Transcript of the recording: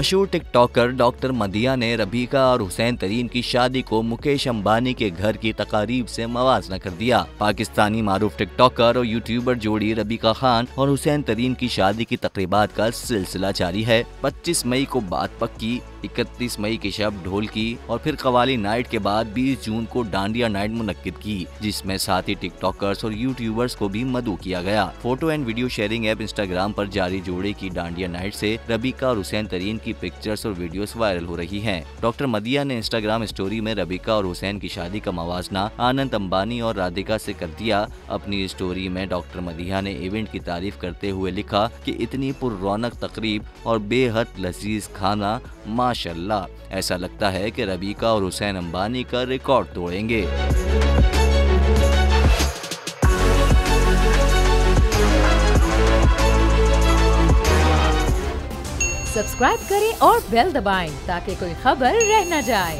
मशहूर TikToker doctor मदिया ने रबीका और हुसैन तरीन की शादी को मुकेश अंबानी के घर की तकारीब से मवाजना कर दिया। पाकिस्तानी मारूफ टिकटॉकर और यूट्यूबर जोड़ी रबीका खान और हुसैन तरीन की शादी की तकरीबात का सिलसिला जारी है। 25 मई को बात पक्की, 31 मई की शब ढोल की और फिर कवाली नाइट के बाद 20 जून को डांडिया नाइट मुनक्किद की, जिसमें साथ ही टिकटॉकर्स और यूट्यूबर्स को भी मदऊ किया गया। Photo and video sharing app Instagram पर जारी जोड़े की डांडिया नाइट से रबीका और हुसैन तरीन की पिक्चर्स और वीडियोस वायरल हो रही हैं। डॉक्टर मदिया ने इंस्टाग्राम स्टोरी में रबीका और हुसैन की शादी का मवाजना आनंद अंबानी और राधिका से कर दिया। अपनी स्टोरी में डॉक्टर मदिया ने इवेंट की तारीफ करते हुए लिखा कि इतनी पुररौनक तकरीब और बेहद लजीज खाना, माशाल्लाह, ऐसा लगता है कि रबीका और हुसैन अंबानी का रिकॉर्ड तोड़ेंगे। सब्सक्राइब करें और बेल दबाएं ताकि कोई खबर रह न जाए।